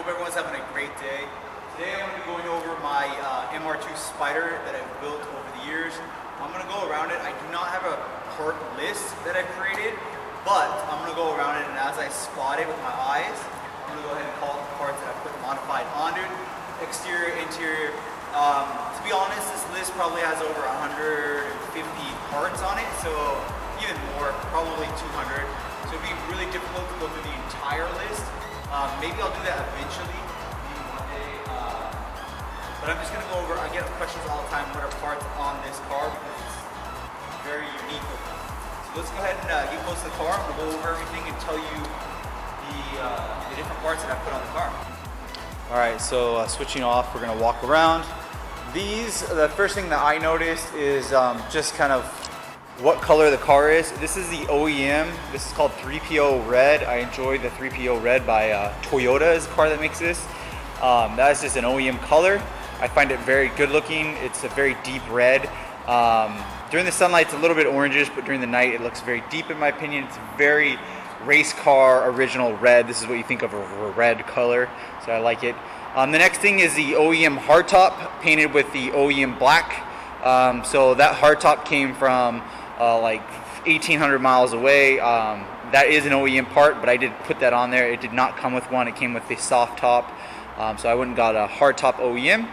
everyone's having a great day. Today I'm going to be going over my MR2 Spyder that I've built over the years. I'm going to go around it. I do not have a part list that I've created, but I'm going to go around it, and as I spot it with my eyes, I'm going to go ahead and call it the parts that I put modified onto it. Exterior, interior. To be honest, this list probably has over 150 parts on it, so even more, probably 200. So it'd be really difficult to go through the entire list. Maybe I'll do that eventually, maybe one day. But I'm just gonna go over, I get questions all the time, what are parts on this car, because it's very unique looking. So let's go ahead and get close to the car. We'll go over everything and tell you the different parts that I put on the car. All right, so switching off, we're gonna walk around. The first thing that I noticed is just kind of what color the car is. This is the OEM. This is called 3PO Red. I enjoy the 3PO Red by Toyota is the car that makes this. That is just an OEM color. I find it very good looking. It's a very deep red. During the sunlight, it's a little bit orangish, but during the night, it looks very deep in my opinion. It's very race car original red. This is what you think of a red color, so I like it. The next thing is the OEM hardtop painted with the OEM black. So that hardtop came from like 1,800 miles away. That is an OEM part, but I did put that on there. It did not come with one. It came with the soft top. So I went and got a hardtop OEM.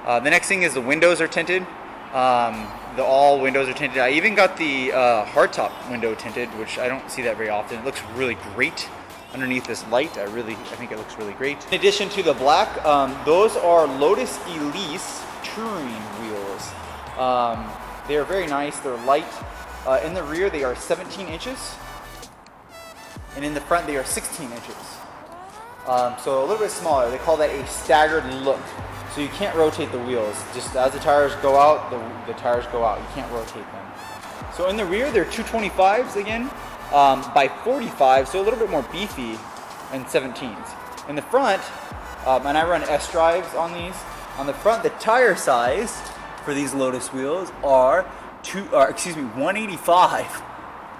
The next thing is the windows are tinted. All windows are tinted. I even got the hardtop window tinted, which I don't see that very often. It looks really great underneath this light. I think it looks really great. In addition to the black, those are Lotus Elise touring wheels. They are very nice. They're light. In the rear, they are 17 inches, and in the front, they are 16 inches. So a little bit smaller. They call that a staggered look. So you can't rotate the wheels. Just as the tires go out, the tires go out. You can't rotate them. So in the rear, they're 225s again, by 45, so a little bit more beefy, and 17s. In the front, and I run S drives on these. On the front, the tire size for these Lotus wheels are 185,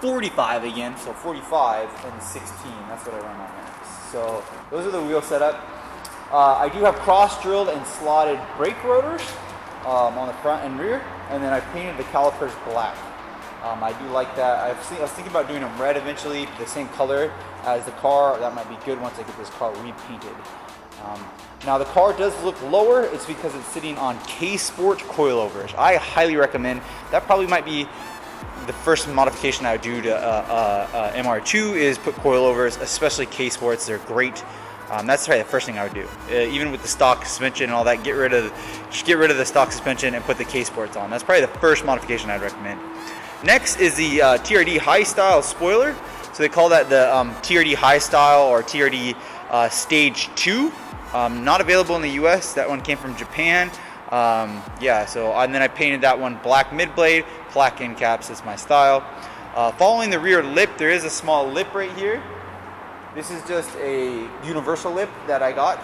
45 again, so 45 and 16. That's what I run on there. So those are the wheel setup. I do have cross-drilled and slotted brake rotors on the front and rear, and then I painted the calipers black. I do like that. I was thinking about doing them red eventually, the same color as the car. That might be good once I get this car repainted. Now the car does look lower. It's because it's sitting on K-Sport coilovers. I highly recommend. That probably might be the first modification I would do to MR2 is put coilovers, especially K-Sports. They're great. That's probably the first thing I would do. Even with the stock suspension and all that, get rid of the stock suspension and put the K-Sports on. That's probably the first modification I'd recommend. Next is the TRD High Style spoiler. So they call that the TRD High Style or TRD Stage 2. Not available in the US. That one came from Japan. And then I painted that one black mid-blade, black end caps. That's my style. Following the rear lip, there is a small lip right here. This is just a universal lip that I got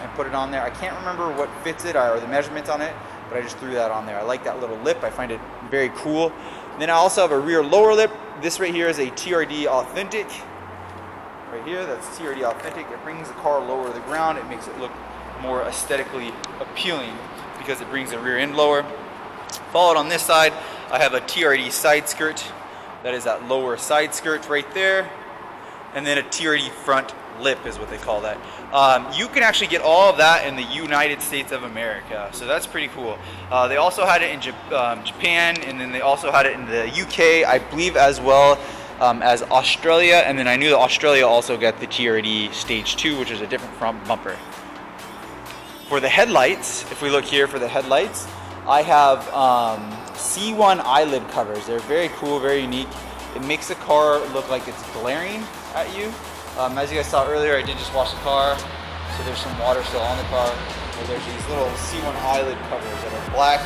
and put it on there. I can't remember what fits it or the measurements on it, but I just threw that on there. I like that little lip. I find it very cool. And then I also have a rear lower lip. This right here is a TRD Authentic. Right here, that's TRD Authentic. It brings the car lower to the ground. It makes it look more aesthetically appealing because it brings the rear end lower. Followed on this side, I have a TRD side skirt. That is that lower side skirt right there. And then a TRD front lip is what they call that. You can actually get all of that in the United States of America, so that's pretty cool. They also had it in Japan, and then they also had it in the UK, I believe, as well as Australia. And then I knew that Australia also got the TRD Stage 2, which is a different front bumper. For the headlights, if we look here for the headlights, I have C1 eyelid covers. They're very cool, very unique. It makes the car look like it's glaring at you. As you guys saw earlier, I did just wash the car, so there's some water still on the car. So there's these little C1 eyelid covers that are black.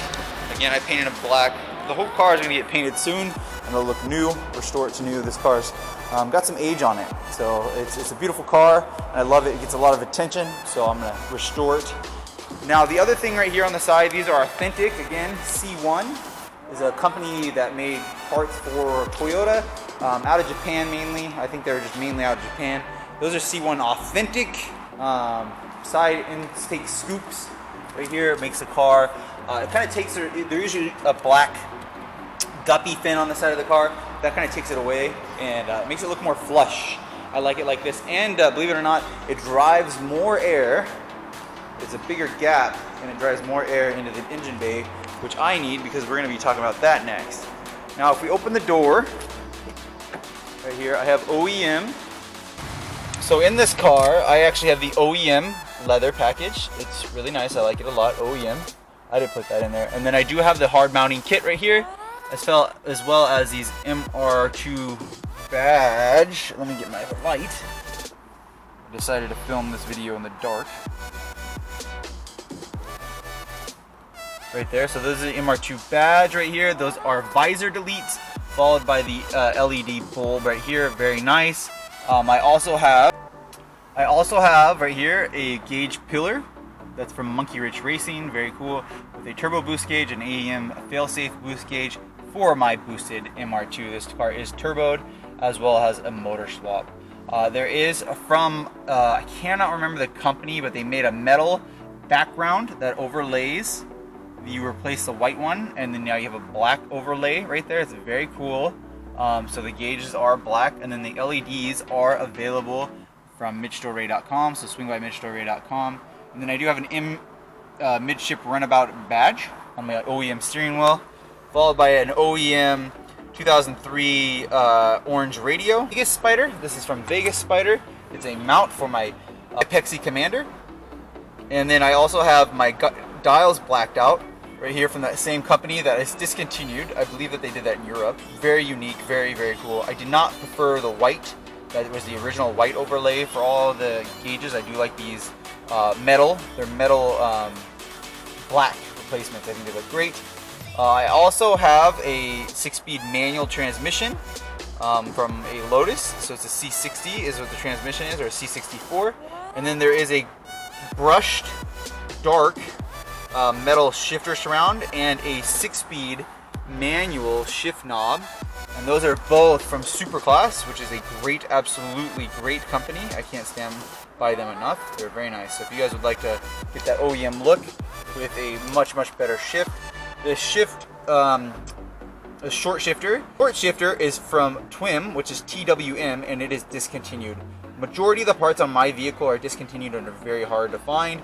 Again, I painted them black. The whole car is gonna get painted soon, and it'll look new, restore it to new. This car's got some age on it, so it's a beautiful car, and I love it. It gets a lot of attention, so I'm gonna restore it. Now, the other thing right here on the side, these are authentic. Again, C1 is a company that made parts for Toyota, out of Japan mainly. I think they're just mainly out of Japan. Those are C1 Authentic. side intake scoops right here. It makes the car, it kind of takes there's usually a black guppy fin on the side of the car. That kind of takes it away and makes it look more flush. I like it like this, and believe it or not, it drives more air. It's a bigger gap, and it drives more air into the engine bay, which I need because we're going to be talking about that next. Now, if we open the door, right here, I have OEM. So in this car, I actually have the OEM leather package. It's really nice. I like it a lot. OEM. I did put that in there. And then I do have the hard mounting kit right here, as well as these MR2 badge. Let me get my light. I decided to film this video in the dark. Right there. So those are the MR2 badge right here. Those are visor deletes, followed by the LED bulb right here. Very nice. I also have right here a gauge pillar. That's from Monkey Rich Racing. Very cool. With a turbo boost gauge and AEM fail-safe boost gauge for my boosted MR2. This car is turboed as well as a motor swap. There is from, I cannot remember the company, but they made a metal background that overlays. You replace the white one, and then now you have a black overlay right there. It's very cool. So the gauges are black, and then the LEDs are available from MITCHDORE.com. So swing by MITCHDORE.com. And then I do have an midship runabout badge on my OEM steering wheel, followed by an OEM 2003 orange radio. Vegas Spyder. This is from Vegas Spyder. It's a mount for my Pepsi Commander. And then I also have my dials blacked out right here from that same company that is discontinued. I believe that they did that in Europe. Very unique, very, very cool. I did not prefer the white. That was the original white overlay for all the gauges. I do like these metal. They're metal black replacements. I think they look great. I also have a 6-speed manual transmission from a Lotus. So it's a C60 is what the transmission is, or a C64. And then there is a brushed dark metal shifter surround and a 6-speed manual shift knob, and those are both from Superclass, which is a great, absolutely great company. I can't stand by them enough. They're very nice. So if you guys would like to get that OEM look with a much better shift, the short shifter is from TWIM, which is TWM, and it is discontinued. Majority of the parts on my vehicle are discontinued and are very hard to find.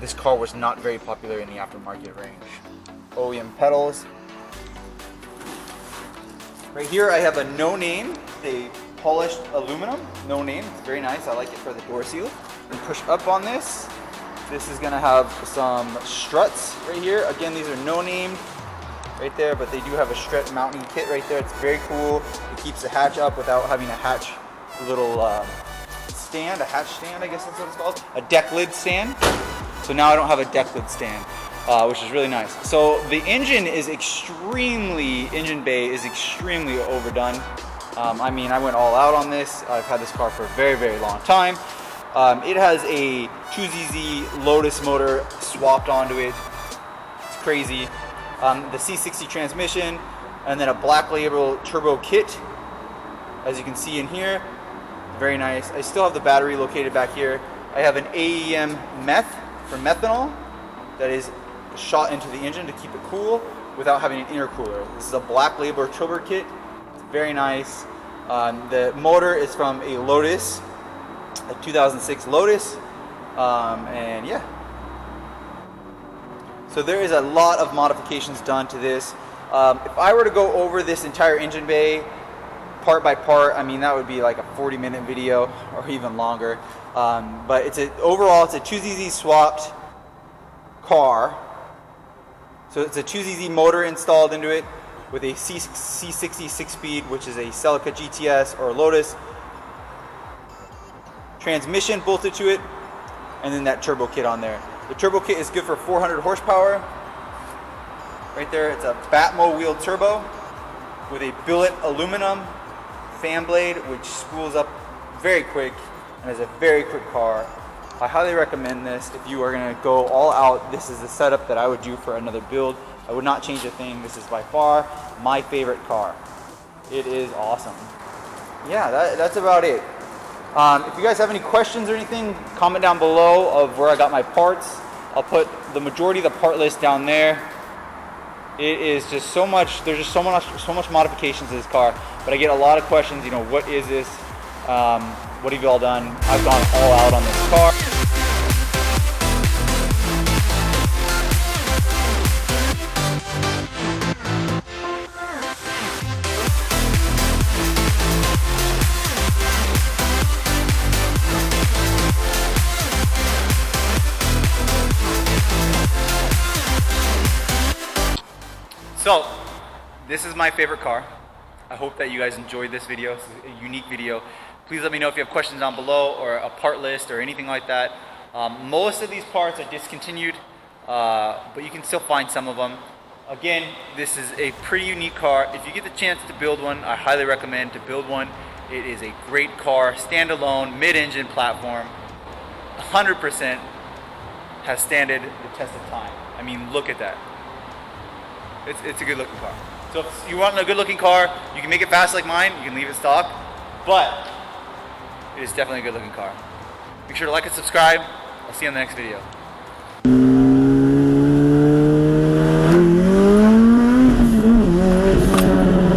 This car was not very popular in the aftermarket range. OEM pedals. Right here I have a No Name, a polished aluminum, No Name. It's very nice. I like it for the door seal. And push up on this. This is gonna have some struts right here. Again, these are No Name right there, but they do have a strut mounting kit right there. It's very cool. It keeps the hatch up without having a hatch little stand, a hatch stand, I guess that's what it's called. A deck lid stand. So now I don't have a deck lid stand, which is really nice. So the engine bay is extremely overdone. I mean, I went all out on this. I've had this car for a very, very long time. It has a 2ZZ Lotus motor swapped onto it. It's crazy. The C60 transmission, and then a black label turbo kit, as you can see in here. Very nice. I still have the battery located back here. I have an AEM meth for methanol that is shot into the engine to keep it cool without having an intercooler. This is a black label turbo kit. It's very nice. The motor is from a Lotus, a 2006 Lotus, and yeah. So there is a lot of modifications done to this. If I were to go over this entire engine bay part by part, I mean, that would be like a 40-minute video or even longer. But overall it's a 2ZZ swapped car. So it's a 2ZZ motor installed into it with a C60 6-speed, which is a Celica GTS or Lotus transmission bolted to it, and then that turbo kit on there. The turbo kit is good for 400 horsepower. Right there, it's a Batmo wheeled turbo with a billet aluminum fan blade, which spools up very quick and is a very quick car. I highly recommend this. If you are going to go all out, this is the setup that I would do for another build. I would not change a thing. This is by far my favorite car. It is awesome. Yeah, that's about it. If you guys have any questions or anything, comment down below of where I got my parts. I'll put the majority of the part list down there. It is just so much, there's just so much modifications to this car, but I get a lot of questions, you know, what is this? What have you all done? I've gone all out on this car. So, this is my favorite car. I hope that you guys enjoyed this video. It's a unique video. Please let me know if you have questions down below or a part list or anything like that. Most of these parts are discontinued, but you can still find some of them. Again, this is a pretty unique car. If you get the chance to build one, I highly recommend to build one. It is a great car, standalone, mid-engine platform, 100% has standed the test of time. I mean, look at that. It's a good looking car. So if you want a good looking car, you can make it fast like mine, you can leave it stock, but it is definitely a good looking car. Make sure to like and subscribe. I'll see you in the next video.